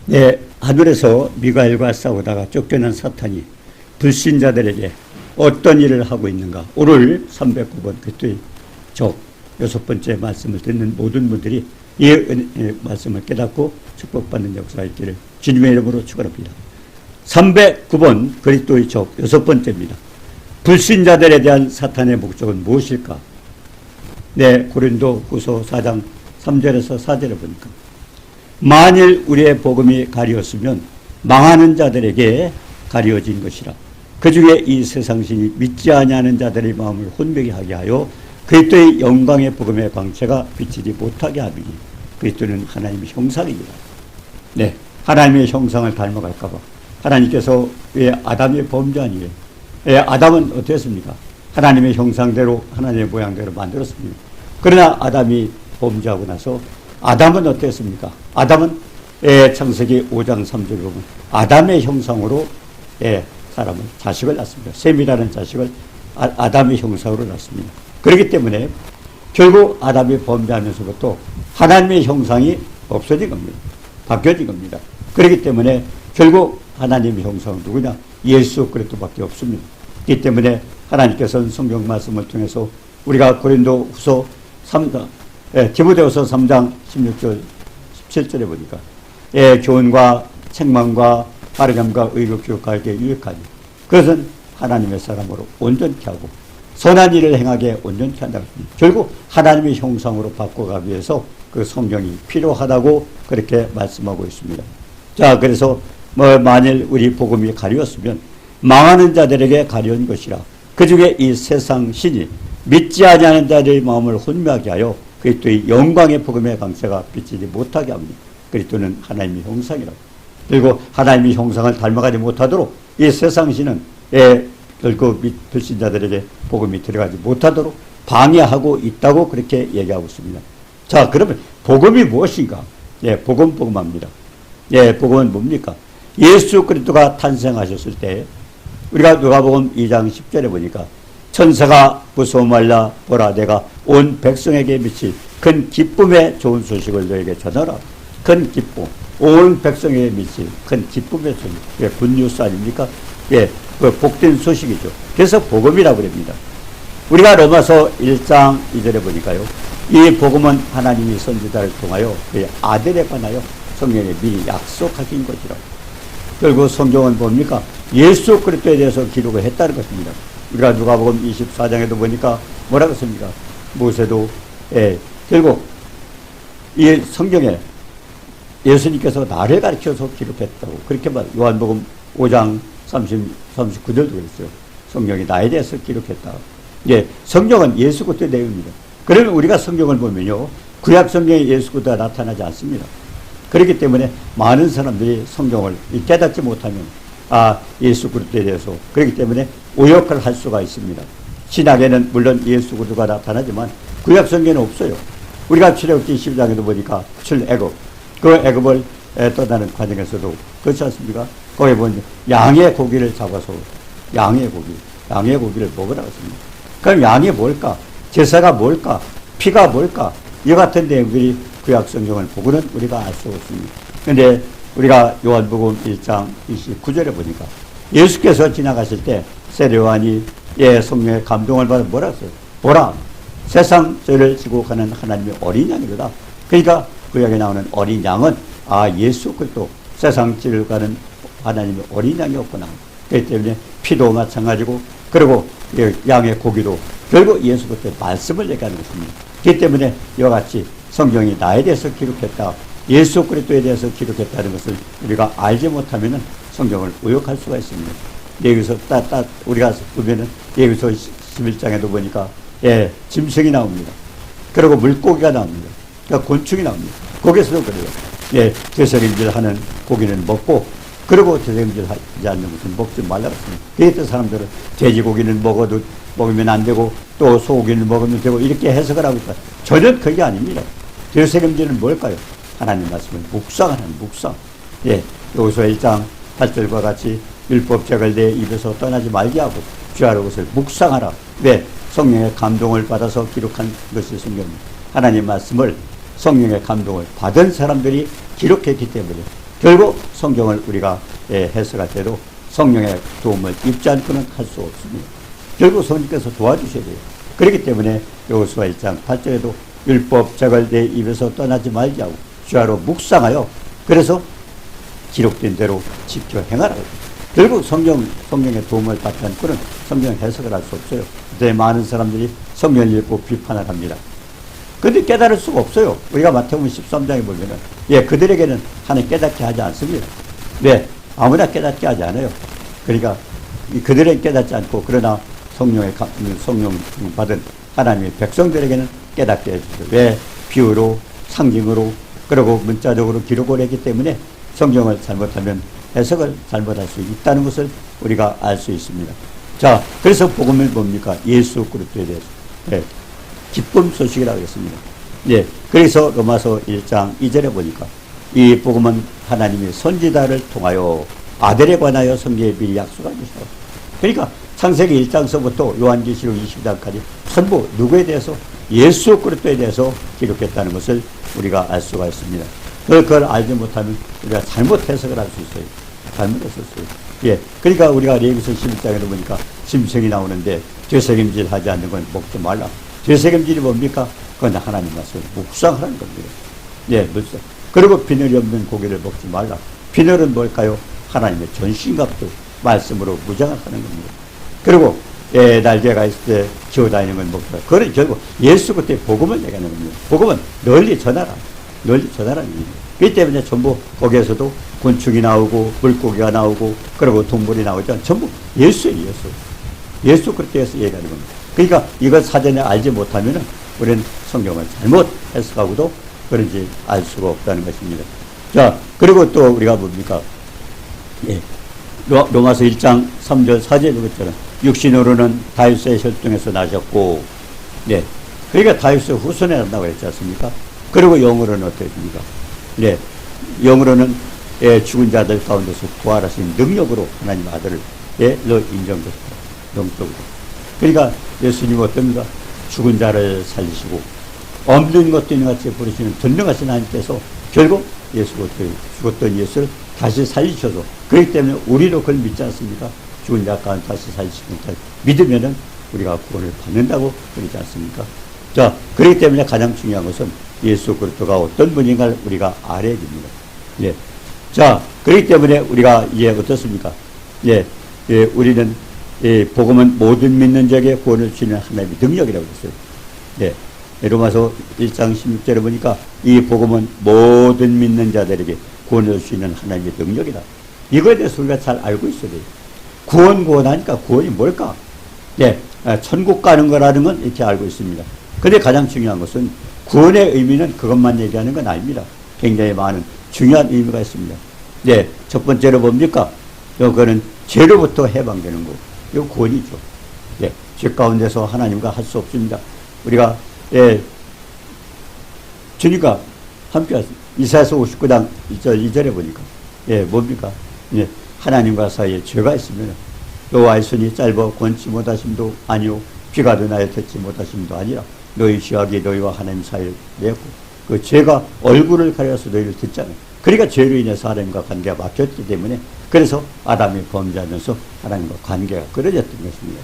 네, 하늘에서 미가엘과 싸우다가 쫓겨난 사탄이 불신자들에게 어떤 일을 하고 있는가. 오늘 309번 그리스도의 적 여섯 번째 말씀을 듣는 모든 분들이 이 말씀을 깨닫고 축복받는 역사가 있기를 주님의 이름으로 축원합니다. 309번 그리스도의 적 여섯 번째입니다. 불신자들에 대한 사탄의 목적은 무엇일까? 네, 고린도 후서 4장 3절에서 4절에 보니까 만일 우리의 복음이 가리웠으면 망하는 자들에게 가리워진 것이라. 그 중에 이 세상신이 믿지 아니하는 자들의 마음을 혼미하게 하게 하여 그리스도의 영광의 복음의 광채가 비치지 못하게 하리니 그리스도는 하나님의 형상입니다. 네, 하나님의 형상을 닮아갈까 봐 하나님께서 왜 아담의 범죄 왜 아담은 어땠습니까? 하나님의 형상대로 하나님의 모양대로 만들었습니다. 그러나 아담이 범죄하고 나서 아담은 어땠습니까? 아담은 창세기 5장 3절을 보면 아담의 형상으로 사람은 자식을 낳습니다. 셈이라는 자식을 아담의 형상으로 낳습니다. 그렇기 때문에 결국 아담이 범죄하면서부터 하나님의 형상이 없어진 겁니다. 바뀌어진 겁니다. 그렇기 때문에 결국 하나님의 형상은 누구냐? 예수 그리스도밖에 없습니다. 그렇기 때문에 하나님께서는 성경 말씀을 통해서 우리가 고린도 후서 3장 디모데후서 3장 16절 17절에 보니까 교훈과 책망과 바르감과 의로 교육하기에 유익하니 그것은 하나님의 사람으로 온전케 하고 선한 일을 행하게 온전케 한다고 했습니다. 결국 하나님의 형상으로 바꿔가기 위해서 그 성경이 필요하다고 그렇게 말씀하고 있습니다. 자, 그래서 만일 우리 복음이 가리웠으면 망하는 자들에게 가려운 것이라. 그 중에 이 세상 신이 믿지 아니하는 자들의 마음을 혼미하게 하여 그리스도의 영광의 복음의 광채가 비치지 못하게 합니다. 그리스도는 하나님의 형상이라고. 그리고 하나님의 형상을 닮아가지 못하도록 이 세상 신은 결국 불신자들에게 복음이 들어가지 못하도록 방해하고 있다고 그렇게 얘기하고 있습니다. 자, 그러면 복음이 무엇인가? 복음합니다. 복음은 뭡니까? 예수 그리스도가 탄생하셨을 때 우리가 누가복음 2장 10절에 보니까 천사가 무서워 말라 보라 내가 온 백성에게 미칠 큰 기쁨의 좋은 소식을 너에게 전하라. 큰 기쁨, 온 백성에게 미칠 큰 기쁨의 소식. 굿뉴스 아닙니까? 그 복된 소식이죠. 그래서 복음이라고 합니다. 우리가 로마서 1장 2절에 보니까요. 이 복음은 하나님이 선지자를 통하여 그의 아들에 관하여 성령에 미리 약속하신 것이라. 결국 성경은 뭡니까? 예수 그리스도에 대해서 기록을 했다는 것입니다. 우리가 누가복음 24장에도 보니까 뭐라고 했습니까? 모세도 결국 이 성경에 예수님께서 나를 가르쳐서 기록했다고 그렇게 말. 요한복음 5장 39절도 그랬어요. 성경이 나에 대해서 기록했다. 성경은 예수 그리스도의 내용입니다. 그러면 우리가 성경을 보면요, 구약 성경에 예수 그리스도가 나타나지 않습니다. 그렇기 때문에 많은 사람들이 성경을 깨닫지 못하면 예수 그리스도에 대해서 그렇기 때문에 오역을 할 수가 있습니다. 신약에는 물론 예수 그리스도가 나타나지만 구약 성경에는 없어요. 우리가 출애굽기 12장에도 보니까 출애굽 그 애굽을 떠나는 과정에서도 그렇지 않습니까? 거기에 보면 양의 고기를 잡아서 양의 고기를 먹으라고 했습니다. 그럼 양이 뭘까? 제사가 뭘까? 피가 뭘까? 이 같은 내용들이 구약 성경을 보고는 우리가 알 수 없습니다. 그런데 우리가 요한복음 1장 29절에 보니까 예수께서 지나가실 때 세례요한이 성령의 감동을 받아 뭐라 했어요? 보라, 세상 죄를 지고 가는 하나님의 어린 양이로다. 그러니까 구약에 나오는 어린 양은 예수 그리스도 세상 죄를 가는 하나님의 어린 양이었구나. 그렇기 때문에 피도 마찬가지고 그리고 양의 고기도 결국 예수 그리스도의 말씀을 얘기하는 것입니다. 그렇기 때문에 이와 같이 성경이 나에 대해서 기록했다, 예수 그리스도에 대해서 기록했다는 것을 우리가 알지 못하면 성경을 오역할 수가 있습니다. 여기서 우리가 보면은 여기서 11장에도 보니까 짐승이 나옵니다. 그리고 물고기가 나옵니다. 그러니까 곤충이 나옵니다. 거기서도 그래요. 되새김질하는 고기는 먹고 그리고 되새김질하지 않는 것은 먹지 말라고 했습니다. 그랬던 사람들은 돼지고기는 먹으면 안 되고 또 소고기는 먹으면 되고 이렇게 해석을 하고 있다. 전혀 그게 아닙니다. 되새김질은 뭘까요? 하나님 말씀을 묵상하는 묵상. 여기서 1장 8절과 같이 율법책을 내 입에서 떠나지 말게 하고 주야로 것을 묵상하라. 왜? 성령의 감동을 받아서 기록한 것이 성경입니다. 하나님 말씀을 성령의 감동을 받은 사람들이 기록했기 때문에 결국 성경을 우리가 해석할 때도 성령의 도움을 입지 않고는 할 수 없습니다. 결국 성령께서 도와주셔야 돼요. 그렇기 때문에 여호수아 1장 8절에도 율법 책을 내 입에서 떠나지 말지 하고 주야로 묵상하여 그래서 기록된 대로 지켜 행하라. 결국 성령의 도움을 받지 않고는 성경 해석을 할 수 없어요. 그때 많은 사람들이 성경을 읽고 비판을 합니다. 그런데 깨달을 수가 없어요. 우리가 마태복음 13장에 보면은 그들에게는 하나님 깨닫게 하지 않습니다. 네, 아무나 깨닫게 하지 않아요. 그러니까 그들은 깨닫지 않고 그러나 성령 받은 하나님의 백성들에게는 깨닫게 해주세요. 왜? 비유로 상징으로 그리고 문자적으로 기록을 했기 때문에 성경을 잘못하면 해석을 잘못할 수 있다는 것을 우리가 알 수 있습니다. 자, 그래서 복음은 뭡니까? 예수 그리스도에 대해서 기쁨 소식이라고 했습니다. 그래서 로마서 1장 2절에 보니까 이 복음은 하나님이 선지자를 통하여 아들에 관하여 성경에 미리 약속해 주셨다. 그러니까 창세기 1장서부터 요한계시록 20장까지 전부 누구에 대해서? 예수 그리스도에 대해서 기록했다는 것을 우리가 알 수가 있습니다. 그걸 알지 못하면 우리가 잘못 해석을 할 수 있어요. 잘못했었어요. 그러니까 우리가 레위기서 11장에 보니까 짐승이 나오는데 되새김질 하지 않는 건 먹지 말라. 되새김질이 뭡니까? 그건 하나님 말씀 묵상하라는 겁니다. 묵상. 그리고 비늘이 없는 고기를 먹지 말라. 비늘은 뭘까요? 하나님의 전신갑도 말씀으로 무장을 하는 겁니다. 그리고 날개가 있을 때 기어다니는 건 먹지 말라. 그건 결국 예수 그때 복음을 얘기하는 겁니다. 복음은 널리 전하라. 널리 전하라는 겁니다. 그렇기 때문에 전부 거기에서도 곤충이 나오고 물고기가 나오고 그리고 동물이 나오죠. 전부 예수예요. 예수 그리스도에서 얘기하는 겁니다. 그러니까 이걸 사전에 알지 못하면은 우리는 성경을 잘못 해석하고도 그런지 알 수가 없다는 것입니다. 자, 그리고 또 우리가 뭡니까? 로마서 1장 3절 4절에 그랬잖아요. 육신으로는 다윗의 혈통에서 나셨고, 그러니까 다윗의 후손에 난다고 했지 않습니까? 그리고 영으로는 어떻게 됩니까? 영으로는 죽은 자들 가운데서 부활하신 능력으로 하나님 아들을 인정됐다. 영적으로. 그러니까 예수님 어떻습니까? 죽은 자를 살리시고 없는 것도 있는 같이 부르시는 전능하신 하나님께서 결국 죽었던 예수를 다시 살리셔서 그렇기 때문에 우리도 그걸 믿지 않습니까? 죽은 자 가운데 다시 살리시는 자 믿으면은 우리가 구원을 받는다고 그러지 않습니까? 자, 그렇기 때문에 가장 중요한 것은 예수 그리스도가 어떤 분인가를 우리가 알아야 됩니다. 자, 그렇기 때문에 우리가 이제 어떻습니까? 우리는 복음은 모든 믿는 자에게 구원을 주시는 하나님의 능력이라고 했어요. 로마서 1장 16절에 보니까 이 복음은 모든 믿는 자들에게 구원을 주시는 하나님의 능력이다. 이거에 대해서 우리가 잘 알고 있어야 돼요. 구원하니까 구원이 뭘까? 천국 가는 거라는 건 이렇게 알고 있습니다. 근데 가장 중요한 것은 구원의 의미는 그것만 얘기하는 건 아닙니다. 굉장히 많은 중요한 의미가 있습니다. 첫 번째로 뭡니까? 그거는 죄로부터 해방되는 거. 이거 구원이죠. 죄 가운데서 하나님과 할 수 없습니다. 우리가 주니까 함께 하십니다. 이사야서 59장 2절에 보니까 뭡니까? 하나님과 사이에 죄가 있으면 여호와의 손이 짧아 권치 못하심도 아니요 비가 드나여 듣지 못하심도 아니라 너희 죄악이 너희와 하나님 사이에 내었고 그 죄가 얼굴을 가려서 너희를 듣잖아요. 그러니까 죄로 인해서 하나님과 관계가 막혔기 때문에 그래서 아담이 범죄하면서 하나님과 관계가 끊어졌던 것입니다.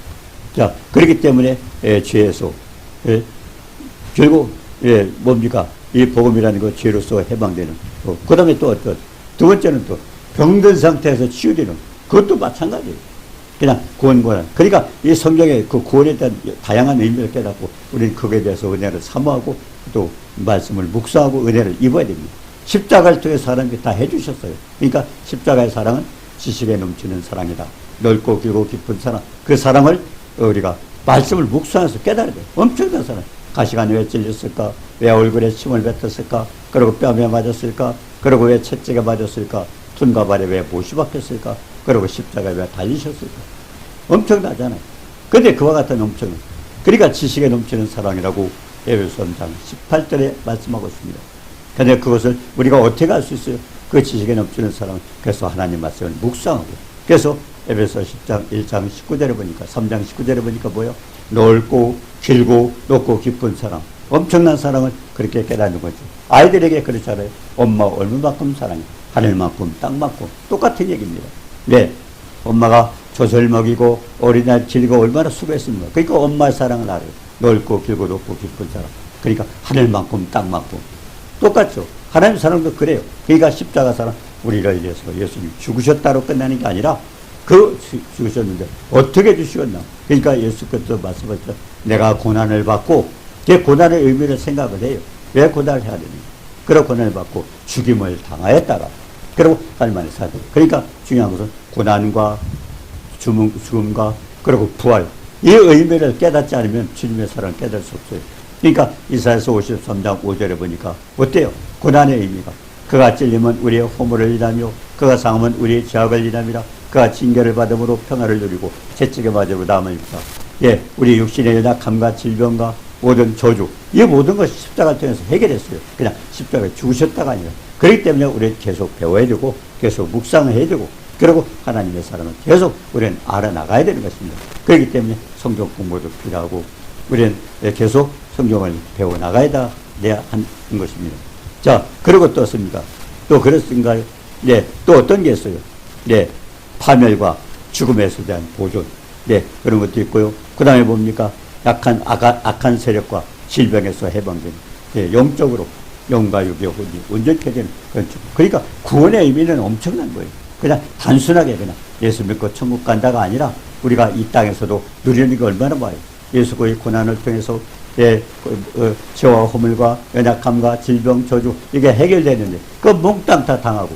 자, 그렇기 때문에 죄에서 결국 뭡니까? 이 복음이라는 거 죄로서 해방되는. 그 다음에 또 어떤 두 번째는 또 병든 상태에서 치유되는 그것도 마찬가지예요. 그냥 구원. 그러니까 이 성경의 그 구원에 대한 다양한 의미를 깨닫고 우리는 그거에 대해서 은혜를 사모하고 또 말씀을 묵상하고 은혜를 입어야 됩니다. 십자가를 통해서 하나님께 다 해주셨어요. 그러니까 십자가의 사랑은 지식에 넘치는 사랑이다. 넓고 길고 깊은 사랑. 그 사랑을 우리가 말씀을 묵상해서 깨달아야 돼요. 엄청난 사랑. 가시관이 왜 찔렸을까? 왜 얼굴에 침을 뱉었을까? 그리고 뺨에 맞았을까? 그리고 왜 채찍에 맞았을까? 둔과 발에 왜 못이 박혔을까? 그리고 십자가에 왜 달리셨을까? 엄청나잖아요. 근데 그와 같은 엄청난. 그러니까 지식에 넘치는 사랑이라고 에베소 3장 18절에 말씀하고 있습니다. 근데 그것을 우리가 어떻게 할 수 있어요? 그 지식에 넘치는 사랑. 그래서 하나님 말씀을 묵상하고. 그래서 에베소 10장 1장 19절에 보니까 3장 19절에 보니까 뭐요? 넓고 길고 높고 깊은 사랑. 엄청난 사랑을 그렇게 깨닫는 거죠. 아이들에게 그렇잖아요. 엄마 얼마만큼 사랑해. 하늘만큼 땅만큼 똑같은 얘기입니다. 네, 엄마가 젖을 먹이고 어린아이 기르고 얼마나 수고했습니까? 그러니까 엄마의 사랑을 알아요. 넓고 길고 높고 깊은 사랑. 그러니까 하늘만큼 땅만큼 똑같죠. 하나님 사랑도 그래요. 그러니까 십자가 사랑, 우리를 위해서 예수님 죽으셨다로 끝나는 게 아니라 죽으셨는데 어떻게 주시겠나. 그러니까 예수께서 말씀하셨죠. 내가 고난을 받고, 그 고난의 의미를 생각을 해요. 왜 고난을 해야 되는가. 그런 고난을 받고 죽임을 당하였다가 그리고 하나님 사도. 그러니까 중요한 것은 고난과 죽음과 그리고 부활, 이 의미를 깨닫지 않으면 주님의 사랑을 깨달을 수 없어요. 그러니까 이사야서 53장 5절에 보니까 어때요? 고난의 의미가, 그가 찔림은 우리의 허물을 인하며 그가 상함은 우리의 죄악을 인함이라. 그가 징계를 받음으로 평화를 누리고 채찍에 맞음으로 남을 입다. 예, 우리 육신의 연약함과 질병과 모든 저주, 이 모든 것이 십자가를 통해서 해결했어요. 그냥 십자가에 죽으셨다가 아니라. 그렇기 때문에 우리는 계속 배워야 되고 계속 묵상해야 되고 그리고 하나님의 사랑을 계속 우리는 알아나가야 되는 것입니다. 그렇기 때문에 성경 공부도 필요하고 우리는 계속 성경을 배워나가야 하는 것입니다. 자, 그리고 또 어떻습니까? 또 그렇습니까? 네, 또 어떤 게 있어요? 네, 파멸과 죽음에서 대한 보존. 네, 그런 것도 있고요. 그 다음에 뭡니까? 악한 세력과 질병에서 해방되는, 네, 영적으로 영과 육의 혼이 온전케 되는 그런 죽음. 그러니까 구원의 의미는 엄청난 거예요. 그냥 단순하게 그냥 예수 믿고 천국 간다가 아니라 우리가 이 땅에서도 누리는 게 얼마나 많아요. 예수의 고난을 통해서 죄와 허물과 연약함과 질병, 저주 이게 해결되는데 그 몽땅 다 당하고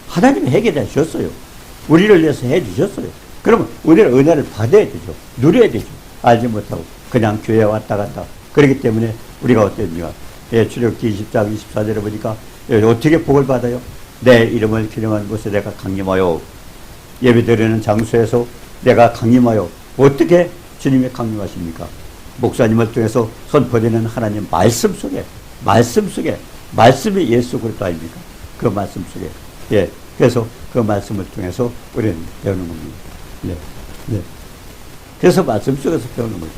하나님이 해결해 주셨어요. 우리를 위해서 해 주셨어요. 그러면 우리는 은혜를 받아야 되죠. 누려야 되죠. 알지 못하고 그냥 교회에 왔다 갔다. 그렇기 때문에 우리가 어땠는가. 예, 출애굽기 20장 24절에 보니까 어떻게 복을 받아요? 내 이름을 기념하는 곳에 내가 강림하여, 예배드리는 장소에서 내가 강림하여. 어떻게 주님이 강림하십니까? 목사님을 통해서 선포되는 하나님 말씀 속에, 말씀이 예수 그리스도 아닙니까? 그 말씀 속에. 예, 그래서 그 말씀을 통해서 우리는 배우는 겁니다. 네, 네. 그래서 말씀 속에서 배우는 거죠.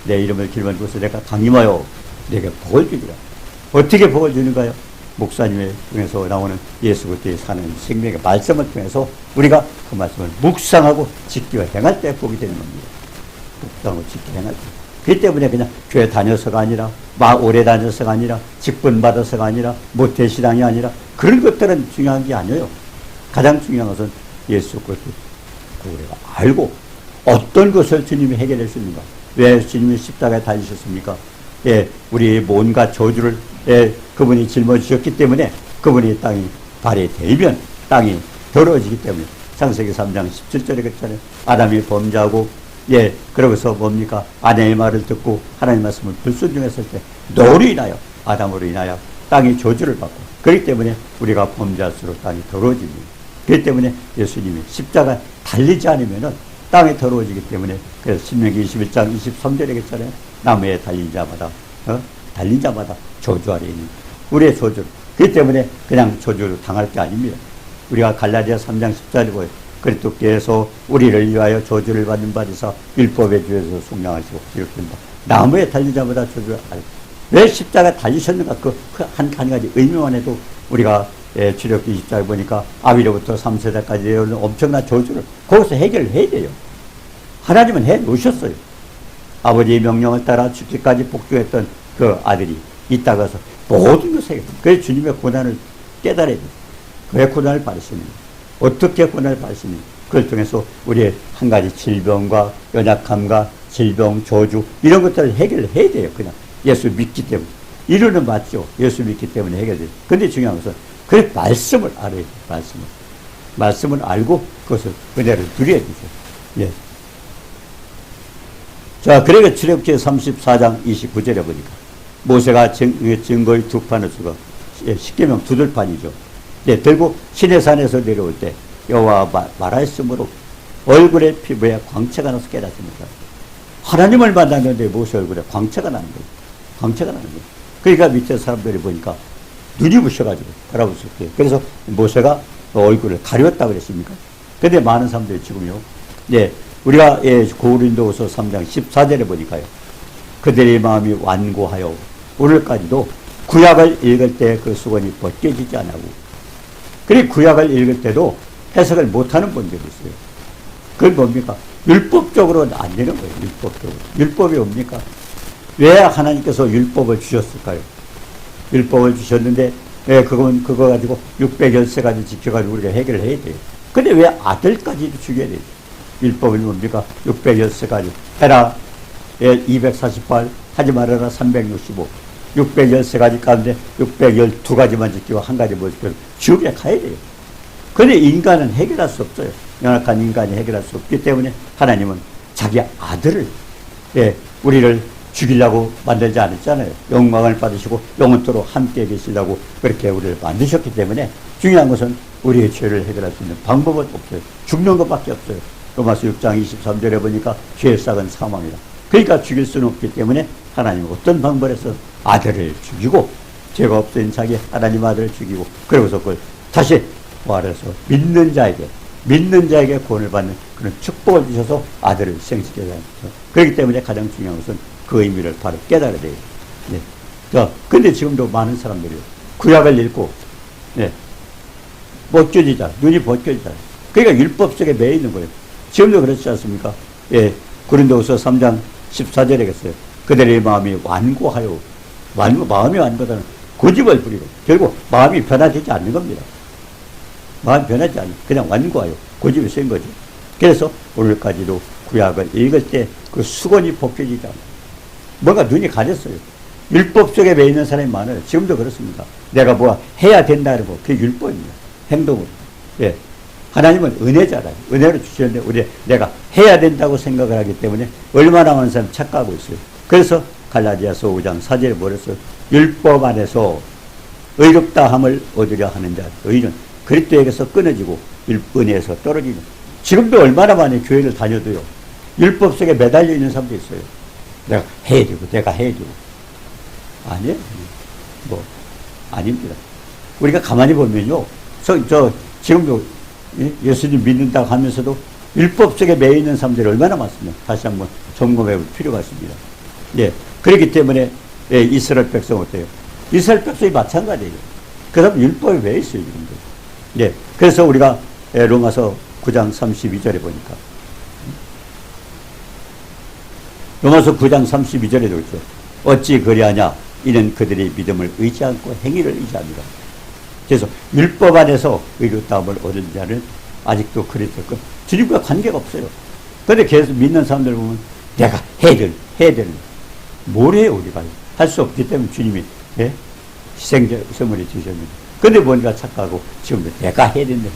내 이름을 기념하는 곳에 내가 강림하여 내게 복을 주리라. 어떻게 복을 주는가요? 목사님을 통해서 나오는 예수 그리스도의 사는 생명의 말씀을 통해서 우리가 그 말씀을 묵상하고 지키고 행할 때 복이 되는 겁니다. 묵상하고 지키고 행할 때. 그렇기 때문에 그냥 교회 다녀서가 아니라, 오래 다녀서가 아니라, 직분 받아서가 아니라, 모태신앙이 아니라, 그런 것들은 중요한 게 아니에요. 가장 중요한 것은 예수 그리스도 우리가 알고 어떤 것을 주님이 해결할 수 있는가. 왜 주님이 십자가에 달리셨습니까? 예, 우리 뭔가 저주를 그분이 짊어지셨기 때문에 그분이 땅이 발에 대면 땅이 더러워지기 때문에 창세기 3장 17절에 그랬잖아요. 아담이 범죄하고, 예, 그러고서 뭡니까? 아내의 말을 듣고 하나님의 말씀을 불순종했을 때 너로 인하여, 아담으로 인하여 땅이 저주를 받고, 그렇기 때문에 우리가 범죄할수록 땅이 더러워집니다. 그렇기 때문에 예수님이 십자가 달리지 않으면은 땅이 더러워지기 때문에, 그래서 신명기 21장 23절에 그랬잖아요. 나무에 달린 자마다 저주 아래 있는 우리의 저주. 그렇기 때문에 그냥 저주를 당할 게 아닙니다. 우리가 갈라디아 3장 14절에 보여요. 그리스도께서 우리를 위하여 저주를 받는 바 되사 율법의 주에서 속량하시고 이렇게 된다. 나무에 달린 자마다 저주를 알고. 왜 십자가 달리셨는가? 그 한 가지 의미만 해도 우리가 출애굽기 20장에 보니까 아비로부터 3세대까지 이르는 엄청난 저주를 거기서 해결해야 돼요. 하나님은 해 놓으셨어요. 아버지의 명령을 따라 죽기까지 복종했던 그 아들이 이따가서 모든 것을 해결해요. 그래서 주님의 고난을 깨달아야 돼요. 왜 고난을 받으시는가? 어떻게 고난을 받으시는가? 그걸 통해서 우리의 한 가지 질병과 연약함과 질병, 저주 이런 것들을 해결해야 돼요. 그냥 예수 믿기 때문에. 이루는 맞죠. 예수 믿기 때문에 해결돼요. 근데 중요한 것은 그 말씀을 알아야 돼요. 말씀을 알고 그것을 은혜를 누려야 되죠. 예. 자, 그러니까 출애굽기 34장 29절에 보니까 모세가 증거의 두 판을 주고, 십계명 두들판이죠. 네, 들고 시내산에서 내려올 때 여호와가 말하였으므로 얼굴에 피부에 광채가 나서 깨닫습니다. 하나님을 만났는데 모세 얼굴에 광채가 나는 거예요. 광채가 나는 거예요. 그러니까 밑에 사람들이 보니까 눈이 부셔가지고 바라보셨대요. 그래서 모세가 얼굴을 가렸다고 그랬습니까? 근데 많은 사람들이 지금요, 네, 우리가 고린도후서 3장 14절에 보니까요, 그들의 마음이 완고하여 오늘까지도 구약을 읽을 때 그 수건이 벗겨지지 않고 그리고 구약을 읽을 때도 해석을 못하는 분들이 있어요. 그건 뭡니까? 율법적으로는 안 되는 거예요. 율법적으로. 율법이 뭡니까? 왜 하나님께서 율법을 주셨을까요? 율법을 주셨는데 왜 그거 가지고 613가지 지켜가지고 우리가 해결을 해야 돼요. 근데 왜 아들까지도 죽여야 돼요? 율법은 뭡니까? 613가지 해라 248 하지 말아라 365 613가지 가운데 612가지만 지키고 한 가지 못 지키고 지옥에 가야 돼요. 근데 인간은 해결할 수 없어요. 연약한 인간이 해결할 수 없기 때문에 하나님은 자기 아들을 우리를 죽이려고 만들지 않았잖아요. 영광을 받으시고 영원토록 함께 계시려고 그렇게 우리를 만드셨기 때문에 중요한 것은 우리의 죄를 해결할 수 있는 방법은 없어요. 죽는 것밖에 없어요. 로마서 6장 23절에 보니까 죄의 싹은 사망이다. 그러니까 죽일 수는 없기 때문에 하나님은 어떤 방법에서 아들을 죽이고 죄가 없어진 자기 하나님 아들을 죽이고 그러고서 그걸 다시 부활해서 믿는 자에게 구원을 받는 그런 축복을 주셔서 아들을 생시켜야 합니다. 그렇기 때문에 가장 중요한 것은 그 의미를 바로 깨달아야 돼요. 네. 자, 근데 지금도 많은 사람들이 구약을 읽고, 벗겨지자, 눈이 벗겨지자. 그러니까 율법 속에 매여 있는 거예요. 지금도 그렇지 않습니까? 고린도후서 3장 14절에 겠어요. 그들의 마음이 완고하여, 마음이 완고하다는 고집을 부리고, 결국 마음이 변화되지 않는 겁니다. 마음이 변하지 않아요. 그냥 완고하여, 고집이 센 거죠. 그래서 오늘까지도 구약을 읽을 때 그 수건이 벗겨지지 않아요. 뭔가 눈이 가렸어요. 율법 속에 매여 있는 사람이 많아요. 지금도 그렇습니다. 내가 뭐 해야 된다는 거, 그게 율법입니다. 행동으로. 하나님은 은혜잖아요. 은혜를 주시는데 내가 해야 된다고 생각을 하기 때문에 얼마나 많은 사람이 착각하고 있어요. 그래서 갈라디아서 5장 4절에 뭐랬어요? 율법 안에서 의롭다함을 얻으려 하는 자, 의는 그리스도에게서 끊어지고 은혜에서 떨어지는. 지금도 얼마나 많이 교회를 다녀도요. 율법 속에 매달려 있는 사람도 있어요. 내가 해야 되고. 아니에요. 아닙니다. 우리가 가만히 보면요. 지금도 예수님 믿는다고 하면서도 율법 속에 매여 있는 사람들이 얼마나 많습니까? 다시 한번 점검해 볼 필요가 있습니다. 그렇기 때문에 이스라엘 백성 어때요? 이스라엘 백성이 마찬가지예요. 그 사람 율법에 매여 있어요, 지금도. 그래서 우리가 로마서 9장 32절에 보니까 로마서 9장 32절에도 있죠. 어찌 그리하냐? 이는 그들의 믿음을 의지 않고 행위를 의지합니다. 그래서 율법 안에서 의롭다함을 얻은 자는 아직도 그리스도 주님과 관계가 없어요. 그런데 계속 믿는 사람들 보면 내가 해야 되는 뭘 해요? 우리가 할 수 없기 때문에 주님이 희생제물을 주셨는데 그런데 뭔가 착각하고 지금도 내가 해야 된다.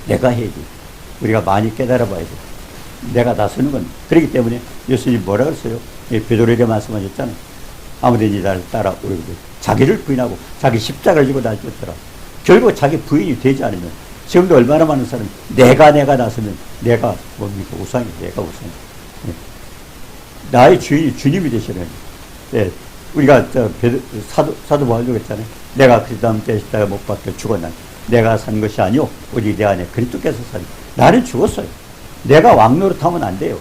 내가 해야지. 우리가 많이 깨달아 봐야 돼. 내가 나서는 건 그렇기 때문에 예수님 뭐라 그랬어요? 베드로에게 말씀하셨잖아요. 아무든지 나를 따라 오르고 자기를 부인하고 자기 십자가를 지고 나를 쫓더라. 결국 자기 부인이 되지 않으면 지금도 얼마나 많은 사람이 내가 나서면 내가 뭡니까? 우상이에요. 내가 우상이에요. 나의 주인이 주님이 되시라니. 우리가 사도 바울도 그랬잖아요. 내가 그리스도 함께 십자가 못 박혀 죽었나. 내가 산 것이 아니오 오직 내 안에 그리스도께서 사니. 나는 죽었어요. 내가 왕 노릇하면 안 돼요.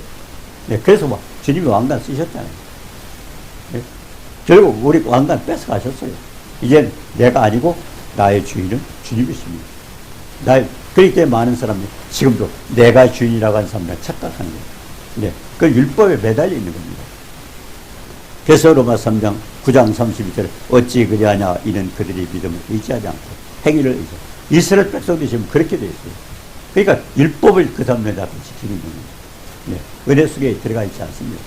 그래서 주님이 왕관 쓰셨잖아요. 결국 우리 왕관 뺏어가셨어요. 이제 내가 아니고 나의 주인은 주님이십니다. 그렇기 때문에 많은 사람들이 지금도 내가 주인이라고 하는 사람들 착각하는 거예요. 그 율법에 매달려 있는 겁니다. 그래서 로마 3장 9장 32절에 어찌 그리하냐 이는 그들이 믿음을 의지하지 않고 행위를 의지하고 이스라엘 백성도 지금 그렇게 되어 있어요. 그러니까 율법을 그 사람에다 지키는 겁니다. 은혜 속에 들어가 있지 않습니다.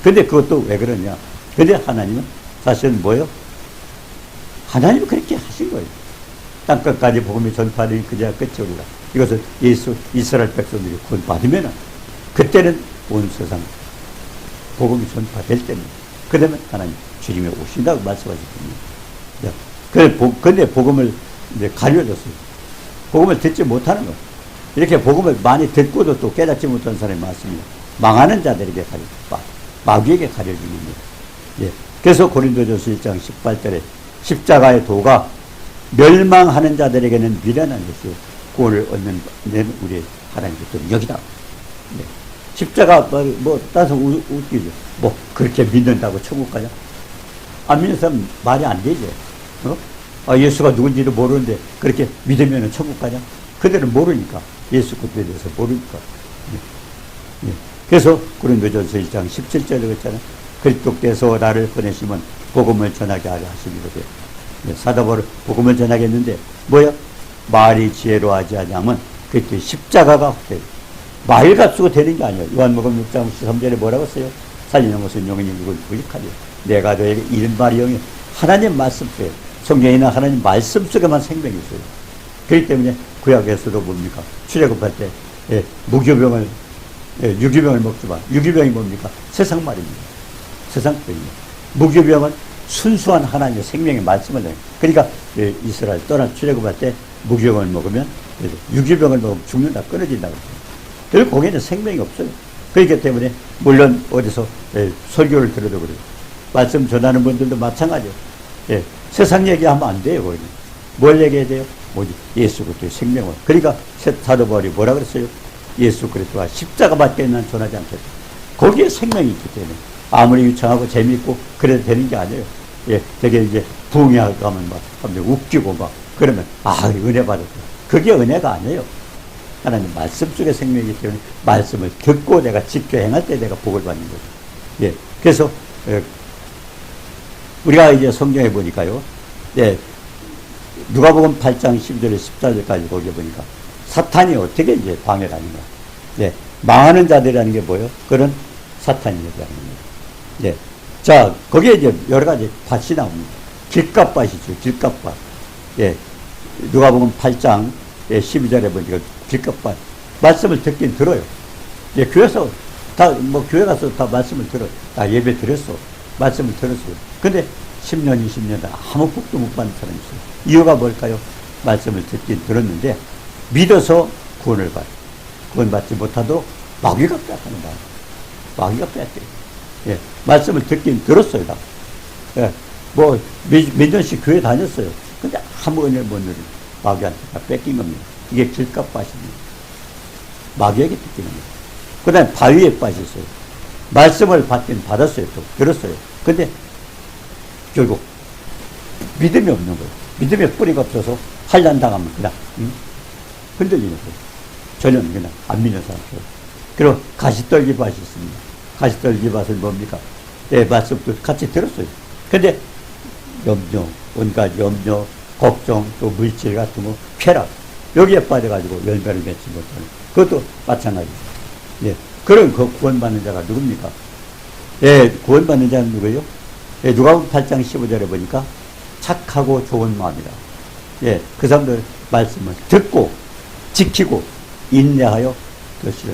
근데 그것도 왜 그러냐. 근데 하나님은 사실은 뭐예요? 하나님은 그렇게 하신 거예요. 땅끝까지 복음이 전파되니 그제야 끝이 오리라. 이것은 이스라엘 백성들이 구원 받으면 그때는 온 세상 복음이 전파될 때입니다. 그러면 하나님 주님이 오신다고 말씀하셨습니다. 근데 복음을 가려졌어요. 복음을 듣지 못하는 거예요. 이렇게 복음을 많이 듣고도 또 깨닫지 못하는 사람이 많습니다. 망하는 자들에게 마귀에게 가려진 겁니다. 그래서 고린도전서 1장 18절에 십자가의 도가 멸망하는 자들에게는 미련한 것이요 구원을 얻는 우리 하나님의 능력이다. 십자가 따서 웃기죠. 그렇게 믿는다고 천국 가냐? 안 믿는 사람 말이 안 되죠. 예수가 누군지도 모르는데 그렇게 믿으면 천국 가냐? 그들은 모르니까. 예수 그리스도에 대해서 모르니까. 예. 그래서 고린도전서 1장 17절에 그랬잖아요. 그리스도께서 나를 보내시면 복음을 전하게 하려 하시니로되. 사도 바울은 복음을 전하겠는데 뭐야? 말이 지혜로 하지 않으면 그때 십자가가 돼요. 말 갖추고 되는 게 아니에요. 요한복음 6장 13절에 뭐라고 했어요? 살리는 것은 영이니 이걸 부익하려. 내가 너에게 이른 말이 영이 하나님 말씀 속에, 성경에는 하나님 말씀 속에만 생명이 있어요. 그렇기 때문에 구약에서도 뭡니까? 출애굽할 때 무교병을 유기병을 먹지만, 유기병이 뭡니까? 세상 말입니다. 세상 병입니다. 무교병은 순수한 하나님의 생명의 말씀을 내요. 그러니까 이스라엘 떠나 출애굽할 때 무교병을 먹으면, 유기병을 먹으면 죽는다, 끊어진다고 했어요. 결국 거기에는 생명이 없어요. 그렇기 때문에 물론 어디서 설교를 들어도 그래요. 말씀 전하는 분들도 마찬가지예요. 세상 얘기하면 안 돼요. 거기는. 뭘 얘기해야 돼요? 뭐지? 예수 그리스도의 생명을. 그러니까 사도 바울이 뭐라 그랬어요? 예수 그리스도가 십자가밖에 난 전하지 않겠다. 거기에 생명이 있기 때문에 아무리 유창하고 재미있고 그래도 되는 게 아니에요. 되게 이제 부흥회하고 가면 막 웃기고 막 그러면 은혜 받았다. 그게 은혜가 아니에요. 하나님 말씀 속에 생명이기 때문에 말씀을 듣고 내가 지켜 행할 때 내가 복을 받는 거죠. 그래서 우리가 이제 성경에 보니까요. 누가복음 8장 12절에 14절까지 거기 보니까 사탄이 어떻게 이제 방해를 하는가. 망하는 자들이라는 게 뭐예요? 그런 사탄이 얘기하는 겁니다. 자, 거기에 이제 여러 가지 밭이 나옵니다. 길값밭이죠. 길값밭. 누가복음 8장 12절에 보니까 길값밭. 말씀을 듣긴 들어요. 교회에서 교회 가서 다 말씀을 들어요. 다 예배 드렸어. 말씀을 들었어요. 근데 10년, 20년 아무 복도 못 받는 사람이 있어요. 이유가 뭘까요? 말씀을 듣긴 들었는데 믿어서 구원을 받아요. 구원받지 못하도록 마귀가 빼앗는 거예요. 마귀가 빼앗겨요. 말씀을 듣긴 들었어요. 다. 몇 년씩 교회 다녔어요. 근데 아무 은혜를 못 누리고 마귀한테 다 뺏긴 겁니다. 이게 길값밭입니다. 마귀에게 뺏기는 거예요. 그 다음에 바위에 빠졌어요. 말씀을 받긴 받았어요. 또 들었어요. 근데 결국 믿음이 없는 거예요. 믿음의 뿌리가 없어서 환난당하면 그냥 흔들리는 거예요. 전혀 그냥 안 믿는 사람들. 그리고 가시떨기 밭이 있습니다. 가시떨기 밭은 뭡니까? 말씀도 같이 들었어요. 근데 염려, 온갖 염려, 걱정, 또 물질 같은 거, 쾌락 여기에 빠져가지고 열매를 맺지 못하는 그것도 마찬가지입니다. 그런 구원받는 자가 누굽니까? 구원받는 자는 누구예요? 누가복음 8장 15절에 보니까 착하고 좋은 마음이다. 그 사람들 말씀을 듣고 지키고 인내하여 그것이라.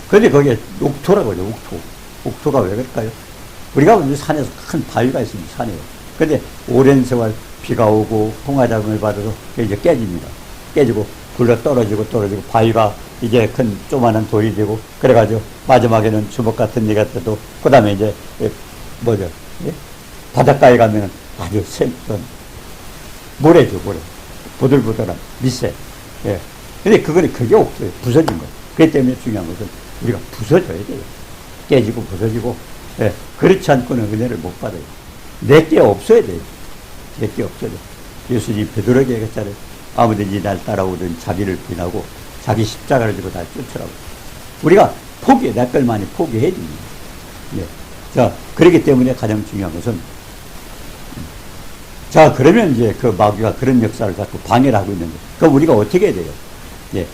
그런데 거기에 옥토라고 하죠. 옥토. 옥토가 왜 그럴까요? 우리가 산에서 큰 바위가 있습니다. 산에요. 근데 오랜 세월 비가 오고 홍화작용을 받아서 이제 깨집니다. 깨지고 굴러 떨어지고 바위가 이제 큰 조만한 돌이 되고 그래가지고 마지막에는 주먹 같은 얘가 떠도 그 다음에 이제 뭐죠? 바닷가에 가면은 아주 모래죠, 모래. 보들보들한 미세. 근데 그게 없어요. 부서진 거. 그렇기 때문에 중요한 것은 우리가 부서져야 돼요. 깨지고 부서지고. 그렇지 않고는 은혜를 못 받아요. 내게 없어야 돼요. 내게 없어야 돼요. 예수님이 베드로에게 얘기했잖아요. 아무든지 날 따라오든 자기를 부인하고 자기 십자가를 지고 날 쫓으라고. 우리가 내 걸 많이 포기해야 됩니다. 자, 그렇기 때문에 가장 중요한 것은 자, 그러면 이제 그 마귀가 그런 역사를 자꾸 방해를 하고 있는데 그럼 우리가 어떻게 해야 돼요?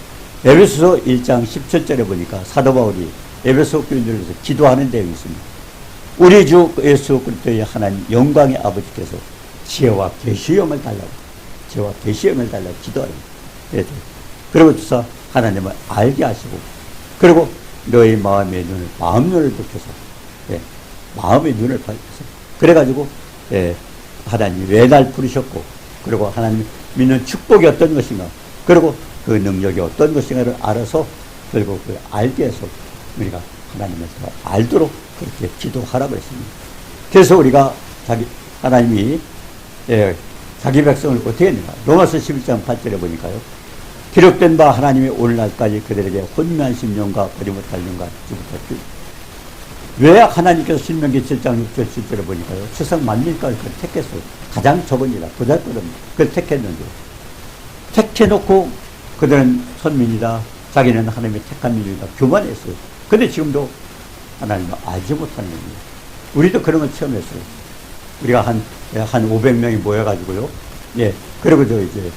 에베소서 1장 17절에 보니까 사도 바울이 에베소 교인들에서 기도하는 내용이 있습니다. 우리 주 예수 그리스도의 하나님 영광의 아버지께서 지혜와 계시의 영을 달라고 지혜와 계시의 영을 달라고 기도하는 거예요. 그리고 주사 하나님을 알게 하시고 그리고 너의 마음의 눈을 마음 눈을 밝혀서 마음의 눈을 밝혀서 그래가지고 하나님이 왜 날 부르셨고 그리고 하나님 믿는 축복이 어떤 것인가 그리고 그 능력이 어떤 것인가를 알아서 결국 그 알게 해서 우리가 하나님을 더 알도록 그렇게 기도하라고 했습니다. 그래서 우리가 하나님이 자기 백성을 어떻게 했는가? 로마서 11장 8절에 보니까요. 기록된 바 하나님이 오늘날까지 그들에게 혼미한 심령과 버리 못할 영과 왜 하나님께서 신명기 7장 6절 7절에 보니까요. 세상 만민까지 그걸 택했어요. 가장 적은 이라 보잘것없는 그걸 택했는데 택해놓고 그들은 선민이다. 자기는 하나님의 택한 민족이다. 교만했어요. 근데 지금도 하나님을 알지 못하는 겁니다. 우리도 그런 걸 체험했어요. 우리가 한 500명이 모여가지고요. 예. 그리고 이제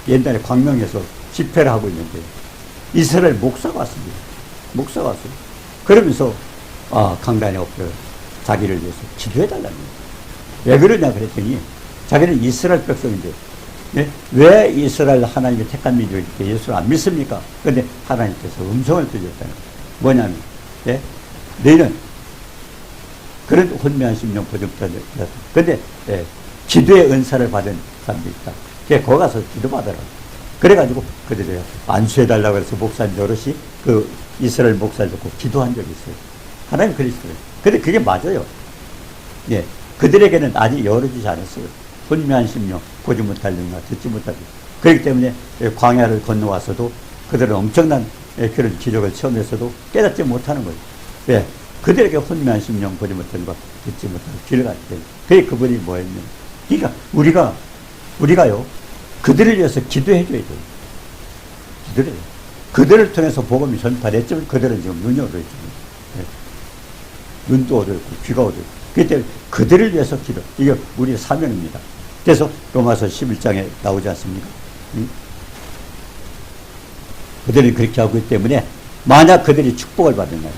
옛날에 광명에서 집회를 하고 있는데 이스라엘 목사가 왔습니다. 목사가 왔어요. 그러면서 강단에 엎드려 자기를 위해서 기도해달라는 거예요. 왜 그러냐 그랬더니 자기는 이스라엘 백성인데 예? 왜 이스라엘 하나님의 택한 민족인데 예수를 안 믿습니까? 그런데 하나님께서 음성을 들렸다는 거예요. 뭐냐면 예? 너희는 그런 혼미한 심령 보증자 그런데 예, 기도의 은사를 받은 사람도 있다. 거기 가서 기도받아라. 그래가지고 그들이 안수해달라고 해서 목사님 여럿이 그 이스라엘 목사를 듣고 기도한 적이 있어요. 하나님 그리스도예요. 근데 그게 맞아요. 예, 그들에게는 아직 열어주지 않았어요. 혼미한 심령, 보지 못할 능력, 듣지 못하고. 그렇기 때문에 광야를 건너와서도 그들은 엄청난 그런 기적을 체험해서도 깨닫지 못하는 거예요. 왜? 그들에게 혼미한 심령, 보지 못하는 것, 듣지 못하고 길을 갔기 때문에. 그게 그분이 뭐였냐면, 그러니까 우리가요, 그들을 위해서 기도해줘야 돼요. 기도를 해요. 그들을 통해서 복음이 전파됐지만 그들은 지금 눈이 어두워있죠. 눈도 어두웠고 귀가 어두웠고 그렇기 때문에 그들을 위해서 기도. 이게 우리의 사명입니다. 그래서 로마서 11장에 나오지 않습니까? 그들이 그렇게 하고 있기 때문에 만약 그들이 축복을 받는다면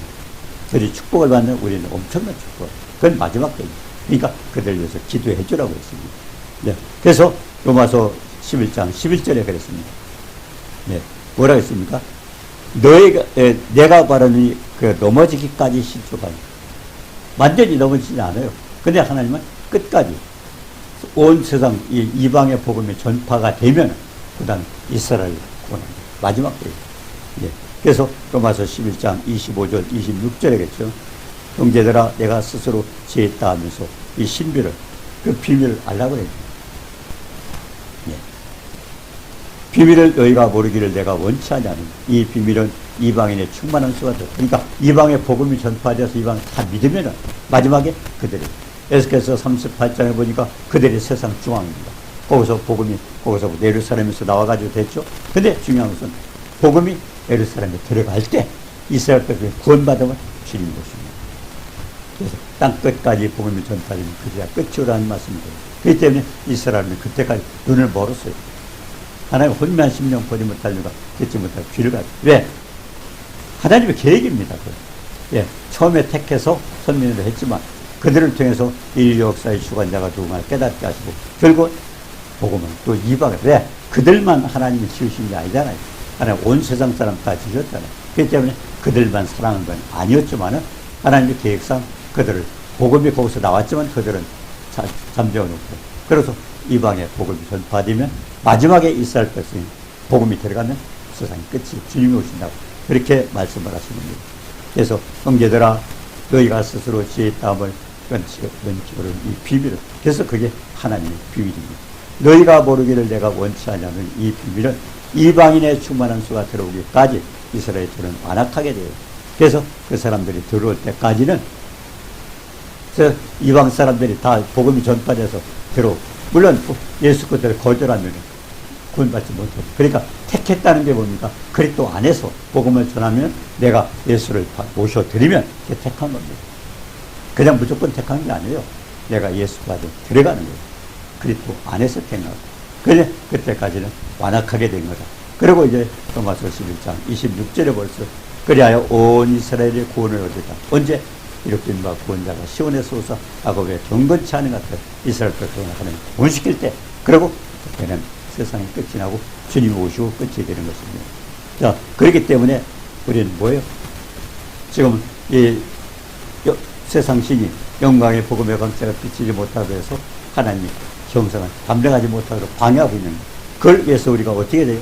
그들이 축복을 받는 우리는 엄청난 축복. 그건 마지막 때입니다. 그러니까 그들을 위해서 기도해 주라고 했습니다. 네. 그래서 로마서 11장 11절에 그랬습니다. 네. 뭐라고 했습니까? 내가 바라니 넘어지기까지 신축하니 완전히 넘어지지 않아요. 근데 하나님은 끝까지 온 세상 이방의 복음이 전파가 되면 그 다음 이스라엘 구원합니다. 마지막 때예요. 예. 그래서 로마서 11장 25절 26절에겠죠. 형제들아 내가 스스로 지혜있다 하면서 이 신비를 그 비밀을 알라고 해요. 예. 비밀을 너희가 모르기를 내가 원치 않냐는 이 비밀은 이방인의 충만한 수가 돼. 그러니까 이방의 복음이 전파돼서 이방 다 믿으면은 마지막에 그들이 에스겔서 38장에 보니까 그들이 세상 중앙입니다. 거기서 복음이 거기서 예루살렘에서 나와가지고 됐죠. 근데 중요한 것은 복음이 예루살렘에 들어갈 때 이스라엘 백성이 구원받으면 주님 것입니다. 그래서 땅 끝까지 복음이 전파되면 그제야 끝이라는 말씀입니다. 그렇기 때문에 이스라엘은 그때까지 눈을 멀었어요. 하나님 혼미한 심령 보지 못할 누가 듣지 못할 귀를 가지고. 왜? 하나님의 계획입니다. 예, 처음에 택해서 선민으로 했지만 그들을 통해서 인류 역사의 주관자가 누군가 깨닫게 하시고 결국 복음은 또 이방에 왜? 그들만 하나님이 지으신 게 아니잖아요. 하나님 온 세상 사람 다 지으셨잖아요. 그렇기 때문에 그들만 사랑한 건 아니었지만은 하나님의 계획상 그들을 복음이 거기서 나왔지만 그들은 잠재워놓고 그래서 이방의 복음이 전파되면 마지막에 이스라엘 백성이 복음이 들어가면 세상이 끝이 주님이 오신다고 그렇게 말씀을 하시는 겁니다. 그래서 형제들아 너희가 스스로 지혜있다함을 원칙으로 이 비밀을 그래서 그게 하나님의 비밀입니다. 너희가 모르기를 내가 원치 않냐는 이 비밀은 이방인의 충만한 수가 들어오기까지 이스라엘들은 완악하게 돼요. 그래서 그 사람들이 들어올 때까지는 이방 사람들이 다 복음이 전파돼서 들어오고 물론 예수 그들을 거절하면 구원받지 못해요. 그러니까 택했다는 게 뭡니까? 그리스도 안에서 복음을 전하면 내가 예수를 모셔드리면 그게 택한 겁니다. 그냥 무조건 택한 게 아니에요. 내가 예수까지 들어가는 거예요. 그리스도 안에서 택하고. 그래 그때까지는 완악하게 된 거다. 그리고 이제 로마서 11장 26절에 벌써 그리하여 온 이스라엘의 구원을 얻었다. 언제? 이렇게 바 구원자가 시온에서 오사 야곱의 경건치 않은 것 같아요. 이스라엘 백성을 하나님 구원시킬 때 그리고 그때는 세상이 끝이 나고 주님이 오시고 끝이 되는 것입니다. 자, 그렇기 때문에 우리는 뭐예요? 지금 이 세상 신이 영광의 복음의 광채가 비치지 못하고 해서 하나님이 형상을 감당하지 못하고 방해하고 있는 거예요. 그걸 위해서 우리가 어떻게 돼요?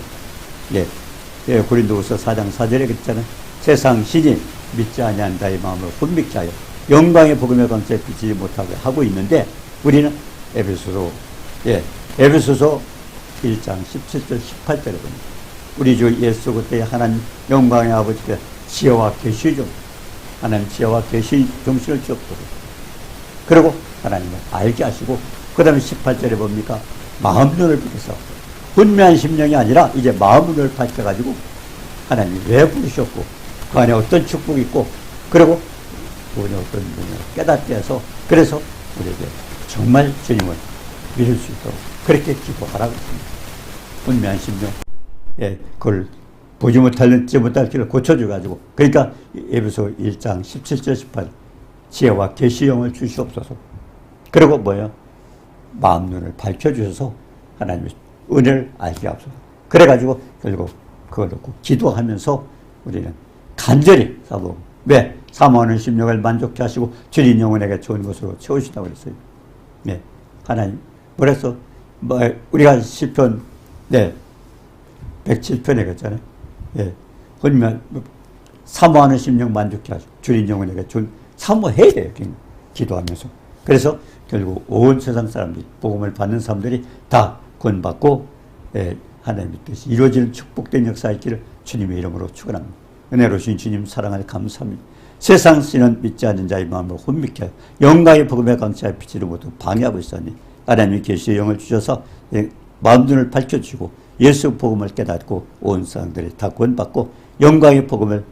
예, 고린도후서 4장 4절에 그랬잖아요. 세상 신이 믿지 아니한 자의 마음을 혼미케 하여 영광의 복음의 광채에 비치지 못하게 하고 있는데 우리는 에베소서 1장 17절 18절에 보니까 우리 주 예수 그때의 하나님 영광의 아버지께서 지혜와 계시 중 하나님 지혜와 계시 정신을 주옵소서. 그리고 하나님을 알게 하시고 그 다음에 18절에 뭡니까? 마음 눈을 밝혀서 분명한 심령이 아니라 이제 마음 눈을 밝혀가지고 하나님이 왜 부르셨고 그 안에 어떤 축복이 있고 그리고 그분이 어떤 분을 깨닫게 해서 그래서 우리에게 정말 주님을 믿을 수 있도록 그렇게 기도하라고 했습니다. 분명한 심령, 예, 그걸 보지 못할 길을 고쳐줘가지고 그러니까 에베소 1장 17절 18 지혜와 계시형을 주시옵소서. 그리고 뭐예요? 마음 눈을 밝혀주셔서 하나님의 은혜를 알게 하옵소서. 그래가지고 결국 그걸 놓고 기도하면서 우리는 간절히 사모 왜? 사모하는 심령을 만족케 하시고 주님 영혼에게 좋은 것으로 채우시다고 그랬어요. 네. 하나님 그래서 뭐 우리가 시편 107편에 그랬잖아요. 예. 그러면 사모하는 심령 만족케 하시고 주님 영혼에게 좋은 사모해야 돼요. 기도하면서. 그래서 결국 온 세상 사람들이 복음을 받는 사람들이 다 구원받고 하나님의 뜻이 이루어지는 축복된 역사의 길을 주님의 이름으로 축원합니다. 은혜로우신 주님 사랑을 감사합니다. 세상 신은 믿지 않는 자의 마음을 혼미케 하여 영광의 복음의 강차의 빛으로 모두 방해하고 있었니 하나님이 계시의 영을 주셔서 마음 눈을 밝혀주시고 예수 복음을 깨닫고 온 사람들이 다 구원받고 영광의 복음을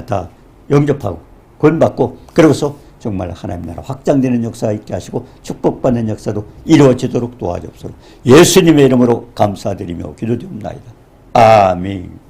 다 영접하고 구원받고 그러고서 정말 하나님 나라 확장되는 역사가 있게 하시고 축복받는 역사도 이루어지도록 도와주옵소서. 예수님의 이름으로 감사드리며 기도드립니다. 아멘.